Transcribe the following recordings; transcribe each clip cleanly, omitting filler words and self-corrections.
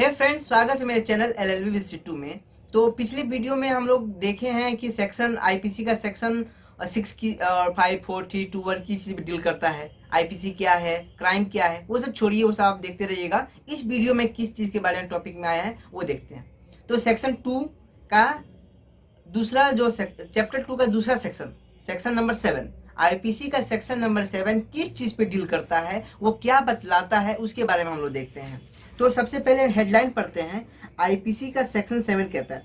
हे friends, स्वागत है मेरे चैनल LLB विद सिट्टू में। तो पिछली वीडियो में हम लोग देखे हैं कि सेक्शन आईपीसी का सेक्शन 6 की और 5, 4, 3, 2, 1 की चीज डील करता है। आईपीसी क्या है, क्राइम क्या है, वो सब छोड़िए, वो सब आप देखते रहिएगा। इस वीडियो में किस चीज के बारे में टॉपिक में आया है वो देखते हैं। तो सेक्शन 2 का दूसरा जो चैप्टर 2 का दूसरा सेक्शन नंबर 7, आईपीसी का सेक्शन नंबर 7 किस चीज पे डील करता है, वो क्या बतलाता है, उसके बारे में हम लोग देखते हैं। तो सबसे पहले हेडलाइन पढ़ते हैं। आईपीसी का सेक्शन 7 कहता है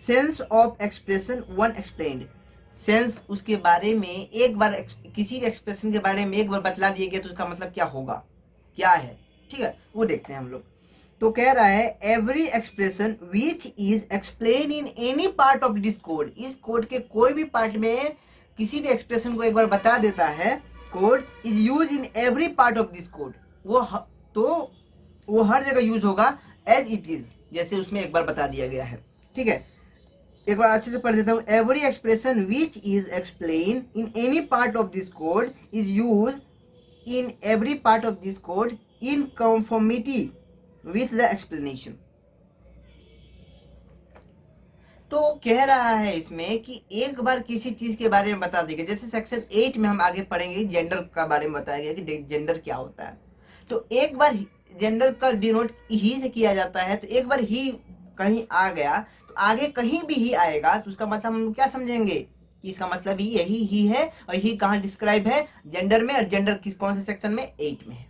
sense of expression one explained. Sense, उसके बारे में एक बार किसी भी एक्सप्रेशन के बारे में एक बार बतला दिए गए तो उसका मतलब क्या होगा, क्या है, ठीक है, वो देखते हैं हम लोग। तो कह रहा है every expression which is explain in any part of this code. इस कोड के कोई भी पार्ट में किसी भी एक्सप्रेशन को एक बार बता देता है code, is use in every part of this code. वो हर जगह यूज होगा एज इट इज, जैसे उसमें एक बार बता दिया गया है। ठीक है, एक बार अच्छे से पढ़ देता हूँ। Every expression which is explain in any part of this code is use in every part of this code in conformity with the explanation. तो कह रहा है इसमें कि एक बार किसी चीज के बारे में बता देगा। जैसे सेक्शन 8 में हम आगे पढ़ेंगे, जेंडर का बारे में बताया गया कि जेंडर क्या होता है। तो एक बार जेंडर का डिनोट ही से किया जाता है, तो एक बार ही कहीं आ गया तो आगे कहीं भी ही आएगा तो उसका मतलब हम क्या समझेंगे कि इसका मतलब ही यही ही है। और ही कहाँ डिस्क्राइब है, जेंडर में, और जेंडर किस कौन से सेक्शन में, 8 में है।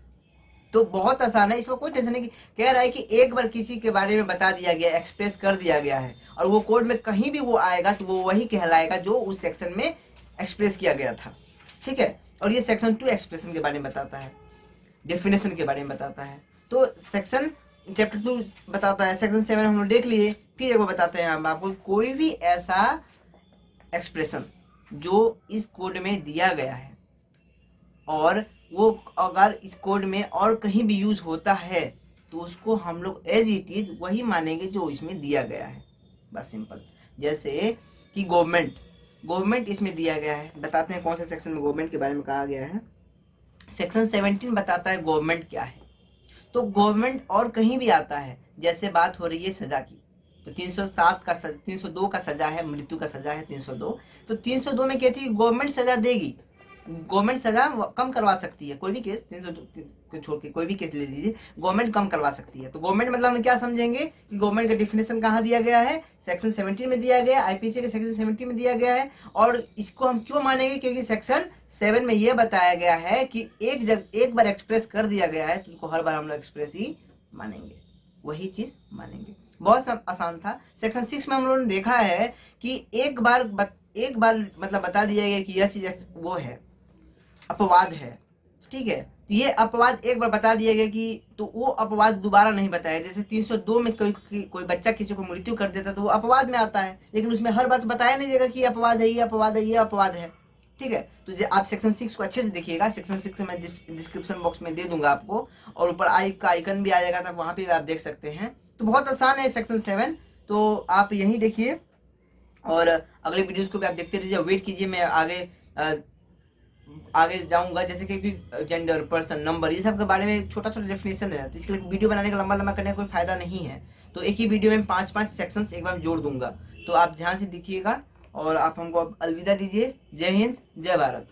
तो बहुत आसान है, इसमें कोई टेंशन नहीं। कह रहा है कि एक बार किसी के बारे में बता दिया गया, एक्सप्रेस कर दिया गया है, और वो कोड में कहीं भी वो आएगा तो वो वही कहलाएगा जो उस सेक्शन में एक्सप्रेस किया गया था। ठीक है, और ये सेक्शन 2 एक्सप्रेशन के बारे में बताता है, डेफिनेशन के बारे में बताता है। तो सेक्शन चैप्टर 2 बताता है। सेक्शन 7 हम लोग देख लिए, फिर एक बार बताते हैं हम आपको कोई भी ऐसा एक्सप्रेशन जो इस कोड में दिया गया है और वो अगर इस कोड में और कहीं भी यूज होता है तो उसको हम लोग एज इट इज वही मानेंगे जो इसमें दिया गया है। बस सिंपल। जैसे कि गवर्नमेंट इसमें दिया गया है, बताते हैं कौन से सेक्शन में गवर्नमेंट के बारे में कहा गया है। सेक्शन 17 बताता है गवर्नमेंट क्या है। तो गवर्नमेंट और कहीं भी आता है, जैसे बात हो रही है सजा की, तो 302 का सजा है, मृत्यु का सजा है 302। तो 302 में कहती है गवर्नमेंट सजा देगी, गवर्नमेंट सजा कम करवा सकती है। कोई भी केस 302 को छोड़ के कोई भी केस ले लीजिए, गवर्नमेंट कम करवा सकती है। तो गवर्नमेंट मतलब हम क्या समझेंगे कि गवर्नमेंट का डिफिनेशन कहाँ दिया गया है, सेक्शन 17 में दिया गया है, आईपीसी के सेक्शन 17 में दिया गया है। और इसको हम क्यों मानेंगे, क्योंकि सेक्शन 7 में यह बताया गया है कि एक बार एक्सप्रेस कर दिया गया है तो उसको हर बार हम लोग एक्सप्रेस ही मानेंगे, वही चीज मानेंगे। बहुत आसान था। सेक्शन 6 में हम लोगों ने देखा है कि एक बार मतलब बता दिया गया कि यह चीज वो है, अपवाद है। ठीक है, तो ये अपवाद एक बार बता दिया गया कि तो वो अपवाद दोबारा नहीं बताया। जैसे 302 में कोई बच्चा किसी को मृत्यु कर देता तो वो अपवाद में आता है, लेकिन उसमें हर बात बताया नहीं जाएगा कि ये अपवाद है, ये अपवाद है, ये अपवाद है। ठीक है, तो आप सेक्शन 6 को अच्छे से देखिएगा। सेक्शन 6 मैं डिस्क्रिप्शन बॉक्स में दे दूंगा आपको, और ऊपर आई का आइकन भी आ जाएगा, तो वहां पे भी आप देख सकते हैं। तो बहुत आसान है सेक्शन 7, तो आप यही देखिए और अगले वीडियोज को भी आप देखते रहिए। वेट कीजिए, मैं आगे जाऊंगा। जैसे कि जेंडर, पर्सन, नंबर, ये सब के बारे में छोटा छोटा डेफिनेशन है, तो इसके लिए वीडियो बनाने का लंबा करने का कोई फायदा नहीं है। तो एक ही वीडियो में 5-5 सेक्शंस एक बार जोड़ दूंगा। तो आप ध्यान से देखिएगा और आप हमको अब अलविदा दीजिए। जय हिंद, जय भारत।